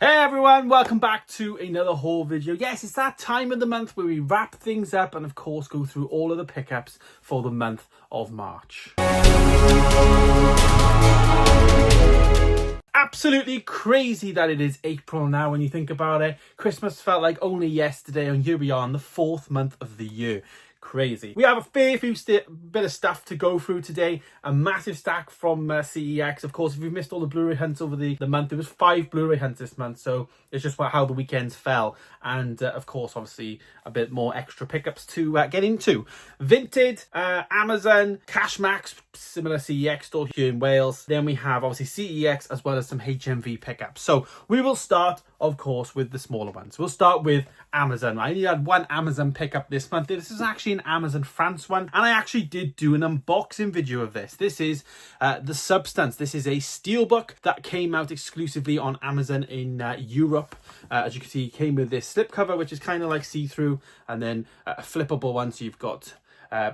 Hey everyone, welcome back to another haul video. Yes, it's that time of the month where we wrap things up and of course go through all of the pickups for the month of March. Absolutely crazy that it is April now when you think about it. Christmas felt like only yesterday, and here we are in the 4th month of the year. Crazy. We have a fair few bit of stuff to go through today. A massive stack from CEX. Of course, if you've missed all the Blu-ray hunts over the month, there was 5 Blu-ray hunts this month, so it's just how the weekends fell. And of course, obviously, a bit more extra pickups to get into. Vinted, Amazon, Cashmax, similar CEX store here in Wales. Then we have obviously CEX as well as some HMV pickups. So we will start, of course, with the smaller ones. We'll start with Amazon. I only had one Amazon pickup this month. This is actually an Amazon France one, and I actually did do an unboxing video of this. This is The Substance. This is a steelbook that came out exclusively on Amazon in Europe. As you can see, it came with this slipcover, which is kind of like see-through, and then a flippable one, so you've got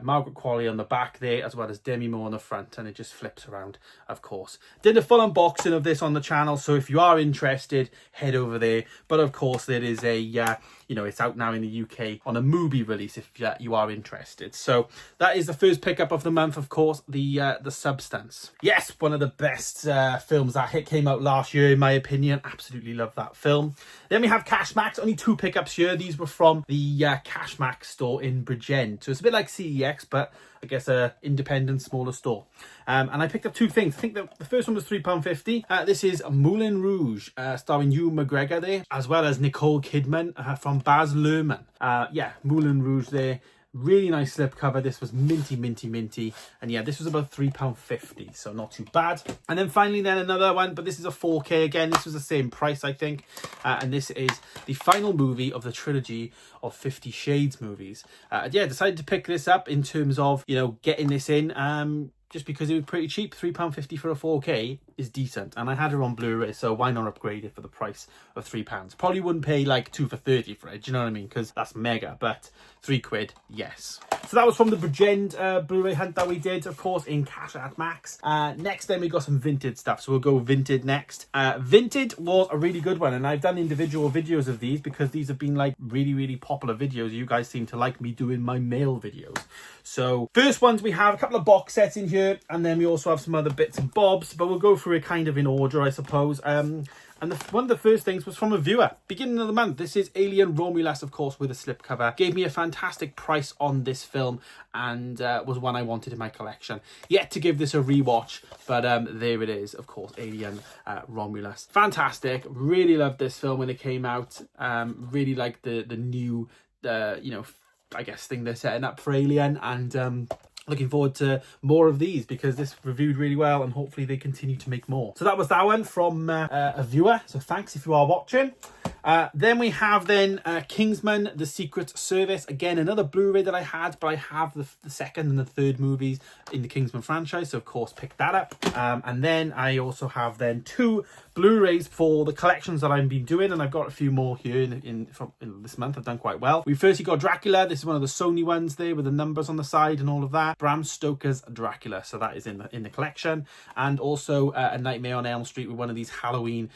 Margaret Qualley on the back there, as well as Demi Moore on the front, and it just flips around, of course. Did a full unboxing of this on the channel, so if you are interested, head over there. But of course, there is a it's out now in the UK on a movie release if you are interested. So that is the first pickup of the month, of course, The Substance. Yes, one of the best films that came out last year, in my opinion. Absolutely love that film. Then we have Cashmax. Only 2 pickups here. These were from the Cashmax store in Bridgend. So it's a bit like CEX, but I guess a independent, smaller store. And I picked up 2 things. I think the first one was £3.50. This is Moulin Rouge, starring Ewan McGregor there, as well as Nicole Kidman from Baz Luhrmann. Moulin Rouge there. Really nice slipcover. This was minty. And yeah, this was about £3.50, so not too bad. And then finally another one, but this is a 4K again. This was the same price, I think. And this is the final movie of the trilogy of 50 Shades movies. Decided to pick this up in terms of, getting this in. Just because it was pretty cheap. £3.50 for a 4K is decent, and I had it on Blu-ray, so why not upgrade it for the price of £3? Probably wouldn't pay like 2 for 30 for it, do you know what I mean? Because that's mega, but £3, yes. So that was from the Bridgend Blu-ray hunt that we did, of course, in Cash at Max. Next, then we got some Vinted stuff, so we'll go Vinted next. Vinted was a really good one, and I've done individual videos of these because these have been like really popular videos. You guys seem to like me doing my mail videos. So first ones, we have a couple of box sets in here, and then we also have some other bits and bobs, but we'll go through it kind of in order, I suppose. And one of the first things was from a viewer. Beginning of the month, this is Alien Romulus, of course, with a slipcover. Gave me a fantastic price on this film, and was one I wanted in my collection. Yet to give this a rewatch, but there it is, of course, Alien Romulus. Fantastic. Really loved this film when it came out. Really liked the new, I guess, thing they're setting up for Alien, and looking forward to more of these because this reviewed really well, and hopefully they continue to make more. So that was that one from a viewer, so thanks if you are watching. Then we have Kingsman: The Secret Service. Again, another Blu-ray that I had, but I have the second and the third movies in the Kingsman franchise, so of course picked that up. And then I also have 2 Blu-rays for the collections that I've been doing, and I've got a few more here in this month. I've done quite well. We firstly got Dracula. This is one of the Sony ones there with the numbers on the side and all of that. Bram Stoker's Dracula, so that is in the collection. And also A Nightmare on Elm Street with one of these Halloween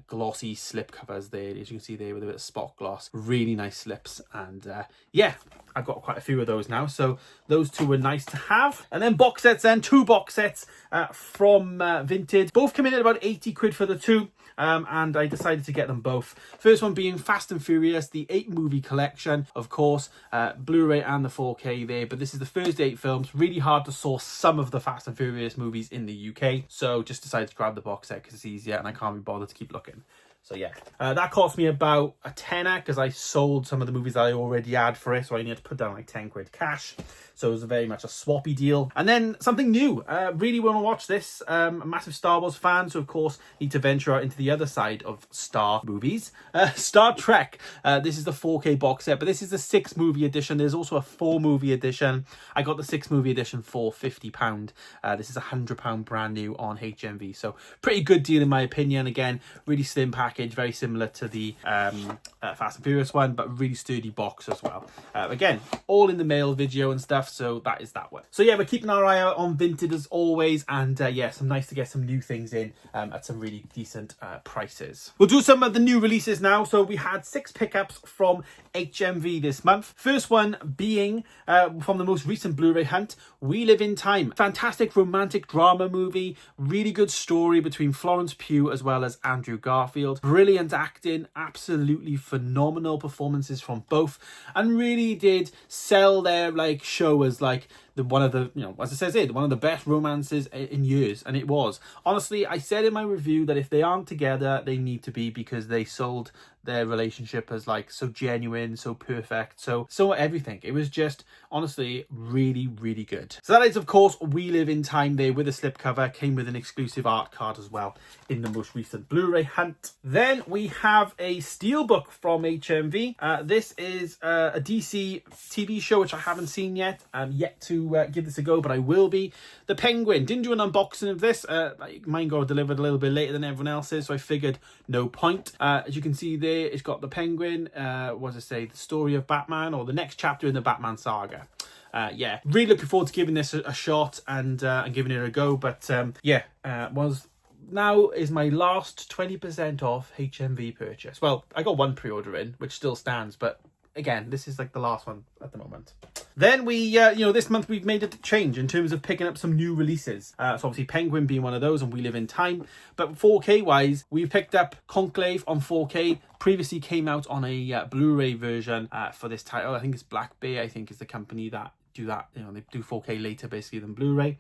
glossy slip covers there, as you can see there, with a bit of spot gloss. Really nice slips, and I've got quite a few of those now, so those 2 were nice to have. And then box sets, 2 box sets from Vinted. Both come in at about £80 for the 2. And I decided to get them both. First one being Fast and Furious, the 8 movie collection, of course, Blu-ray and the 4K there, but this is the first 8 films. Really hard to source some of the Fast and Furious movies in the UK, so just decided to grab the box set because it's easier and I can't be bothered to keep looking. So yeah, that cost me about a tenner because I sold some of the movies that I already had for it, so I needed to put down like £10 cash. So it was very much a swappy deal. And then something new. Really want to watch this. A massive Star Wars fan, so of course need to venture out into the other side of Star movies. Star Trek. This is the 4K box set, but this is the 6 movie edition. There's also a 4 movie edition. I got the 6 movie edition for £50. This is £100 brand new on HMV. So pretty good deal in my opinion. Again, really slim package, very similar to the Fast and Furious one, but really sturdy box as well. Again, all in the mail video and stuff, so that is that one. So yeah, we're keeping our eye out on Vinted as always, and yeah, some nice to get some new things in at some really decent prices. We'll do some of the new releases now. So we had 6 pickups from HMV this month. First one being from the most recent Blu-ray hunt, We Live in Time. Fantastic romantic drama movie, really good story between Florence Pugh as well as Andrew Garfield. Brilliant acting, absolutely phenomenal performances from both, and really did sell their like show as like one of the, you know, as it says it, one of the best romances in years. And it was. Honestly, I said in my review that if they aren't together, they need to be, because they sold their relationship as like so genuine, so perfect, so everything. It was just honestly really, really good. So that is of course We Live in Time there with a slipcover. Came with an exclusive art card as well in the most recent Blu-ray hunt. Then we have a steelbook from HMV. This is a DC TV show which I haven't seen yet. I'm yet to give this a go, but I will be. The Penguin. Didn't do an unboxing of this. Mine got delivered a little bit later than everyone else's, so I figured no point. As you can see there, it's got the Penguin, what does it say, the story of Batman, or the next chapter in the Batman saga. Yeah, really looking forward to giving this a shot and giving it a go. But yeah, now is my last 20% off HMV purchase. Well, I got one pre-order in, which still stands, but again, this is like the last one at the moment. Then we, you know, this month we've made a change in terms of picking up some new releases. So obviously Penguin being one of those, and We Live in Time. But 4K wise, we picked up Conclave on 4K. Previously came out on a Blu-ray version for this title. I think it's Black Bear, I think is the company that do that. You know, they do 4K later basically than Blu-ray.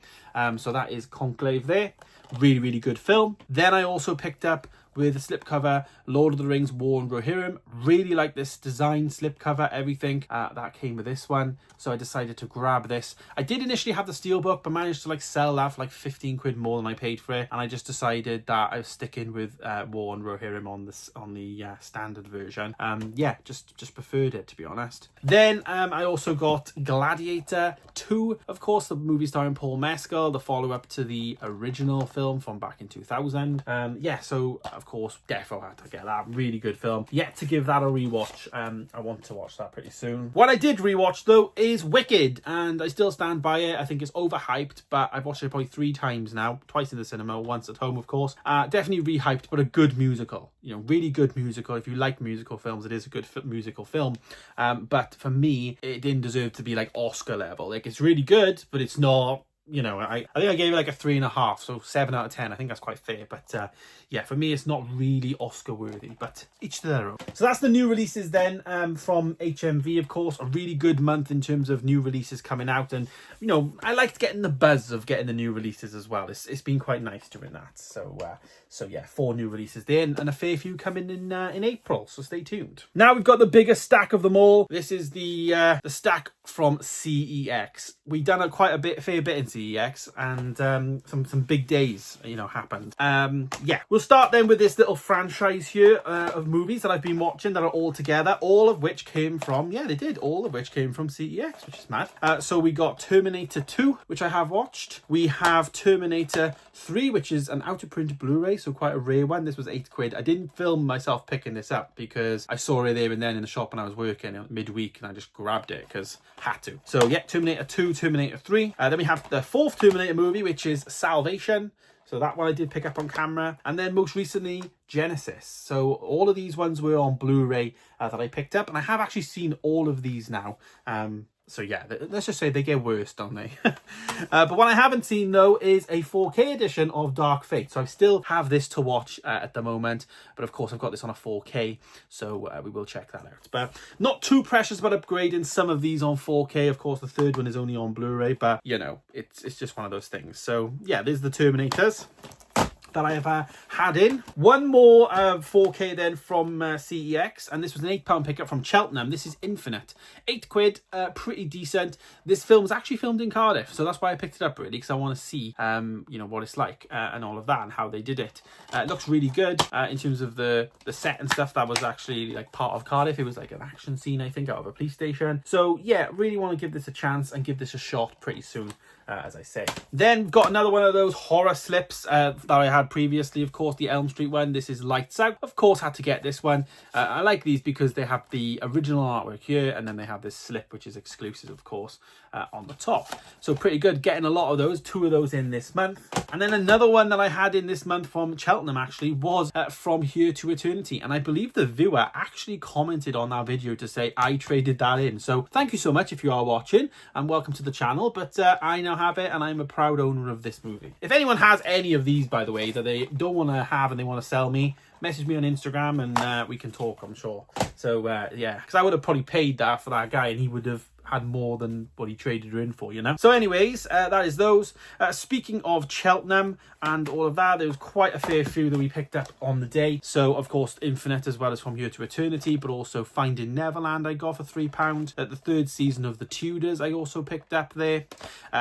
So that is Conclave there. Really, really good film. Then I also picked up, with a slipcover, Lord of the Rings War and Rohirrim. Really like this design, slipcover, everything that came with this one, so I decided to grab this. I did initially have the steelbook, but managed to like sell that for like 15 quid more than I paid for it, and I just decided that I was sticking with War and Rohirrim on the standard version. Yeah, just preferred it, to be honest. Then I also got Gladiator 2, of course, the movie starring Paul Mescal, the follow-up to the original film from back in 2000. Yeah, so of course, defo had to get that. Really good film. Yet to give that a rewatch. I want to watch that pretty soon. What I did rewatch though is Wicked, and I still stand by it. I think it's overhyped, but I've watched it probably 3 times now. Twice in the cinema, once at home, of course. Definitely rehyped, but a good musical. You know, really good musical. If you like musical films, it is a good musical film. But for me, it didn't deserve to be like Oscar level. Like, it's really good, but it's not. You know, I think I gave it like a 3.5, so 7 out of 10. I think that's quite fair. But yeah, for me, it's not really Oscar worthy, but each to their own. So that's the new releases then from HMV, of course. A really good month in terms of new releases coming out. And, you know, I liked getting the buzz of getting the new releases as well. It's been quite nice doing that. So yeah, 4 new releases there, and a fair few coming in April, so stay tuned. Now we've got the biggest stack of them all. This is the stack from CEX. We've done quite a fair bit in CEX, and some big days, you know, happened. Yeah, we'll start then with this little franchise here of movies that I've been watching that are all together, all of which came from, yeah, they did, all of which came from CEX, which is mad. So we got Terminator 2, which I have watched. We have Terminator 3, which is an out-of-print Blu-ray, so quite a rare one. This was 8 quid. I didn't film myself picking this up because I saw it there and then in the shop when I was working midweek, and I just grabbed it because had to. So yeah, Terminator 2, Terminator 3. Then we have the 4th Terminator movie, which is Salvation. So that one I did pick up on camera. And then most recently, Genesis. So all of these ones were on Blu-ray that I picked up. And I have actually seen all of these now. So yeah, let's just say they get worse, don't they? But what I haven't seen, though, is a 4K edition of Dark Fate. So I still have this to watch at the moment. But of course, I've got this on a 4K. So we will check that out. But not too precious about upgrading some of these on 4K. Of course, the 3rd one is only on Blu-ray. But, you know, it's just one of those things. So yeah, there's the Terminators that I have had in. One more 4K then from CEX, and this was an £8 pickup from Cheltenham. This is Infinite. 8 quid, pretty decent. This film was actually filmed in Cardiff, so that's why I picked it up, really, because I want to see, you know, what it's like and all of that and how they did it. It looks really good in terms of the set and stuff that was actually like part of Cardiff. It was like an action scene, I think, out of a police station. So yeah, really want to give this a chance and give this a shot pretty soon, as I say. Then got another one of those horror slips that I had had previously, of course, the Elm Street one. This is Lights Out. Of course, had to get this one. I like these because they have the original artwork here, and then they have this slip, which is exclusive, of course, on the top. So pretty good. Getting a lot of those, 2 of those in this month. And then another one that I had in this month from Cheltenham, actually, was From Here to Eternity. And I believe the viewer actually commented on that video to say I traded that in. So thank you so much if you are watching, and welcome to the channel. But I now have it, and I'm a proud owner of this movie. If anyone has any of these, by the way, that they don't want to have and they want to sell me, message me on Instagram and we can talk, I'm sure. So yeah, because I would have probably paid that for that guy, and he would have had more than what he traded her in for, you know. So anyways, that is those. Speaking of Cheltenham and all of that, there was quite a fair few that we picked up on the day. So of course Infinite, as well as From Here to Eternity, but also Finding Neverland I got for £3. The 3rd season of The Tudors I also picked up there.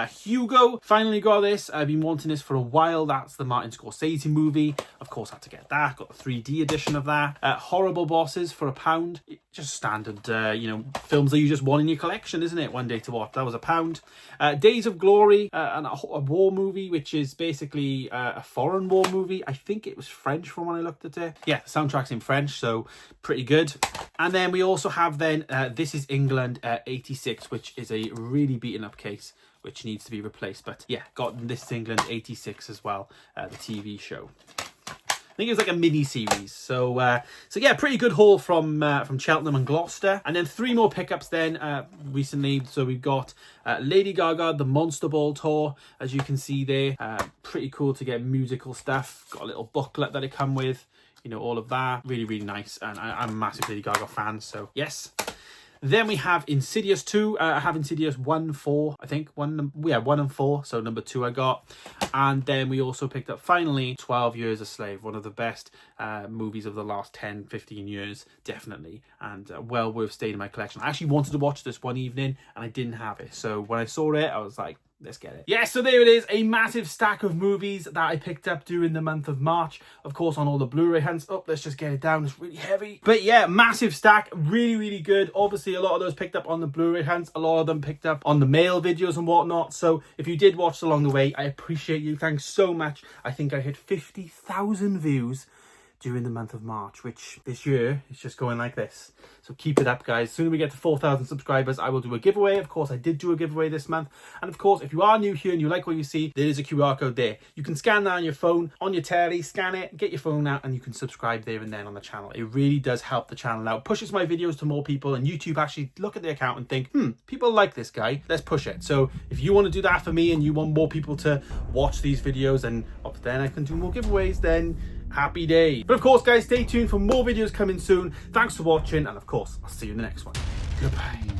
Hugo, finally got this. I've been wanting this for a while. That's the Martin Scorsese movie. Of course, had to get that. Got the 3D edition of that. Horrible Bosses for £1. Just standard, you know, films that you just want in your collection, isn't it? One day to watch. That was £1. Days of Glory, and a war movie, which is basically a foreign war movie. I think it was French from when I looked at it. Yeah, the soundtrack's in French, so pretty good. And then we also have then This Is England 86, which is a really beaten up case, which needs to be replaced. But yeah, got This Is England 86 as well, the TV show. I think it was like a mini series. So yeah, pretty good haul from Cheltenham and Gloucester. And then 3 more pickups then recently. So we've got Lady Gaga, the Monster Ball tour, as you can see there. Pretty cool to get musical stuff. Got a little booklet that it come with, you know, all of that. Really, really nice. And I'm a massive Lady Gaga fan, so yes. Then we have Insidious 2. I have Insidious 1, 4, I think. 1 and 4. So number 2 I got. And then we also picked up, finally, 12 Years a Slave. One of the best movies of the last 10, 15 years, definitely. And well worth staying in my collection. I actually wanted to watch this one evening, and I didn't have it. So when I saw it, I was like, let's get it. Yeah, so there it is, a massive stack of movies that I picked up during the month of March. Of course, on all the Blu-ray hunts. Oh, let's just get it down. It's really heavy. But yeah, massive stack. Really, really good. Obviously, a lot of those picked up on the Blu-ray hunts. A lot of them picked up on the mail videos and whatnot. So if you did watch along the way, I appreciate you. Thanks so much. I think I hit 50,000 views during the month of March, which this year is just going like this. So keep it up, guys. As soon as we get to 4,000 subscribers, I will do a giveaway. Of course, I did do a giveaway this month. And of course, if you are new here and you like what you see, there is a QR code there. You can scan that on your phone, on your telly, scan it, get your phone out, and you can subscribe there and then on the channel. It really does help the channel out, pushes my videos to more people, and YouTube actually look at the account and think, people like this guy, let's push it. So if you want to do that for me and you want more people to watch these videos, and then I can do more giveaways, then happy day. But of course, guys, stay tuned for more videos coming soon. Thanks for watching, and of course, I'll see you in the next one. Goodbye.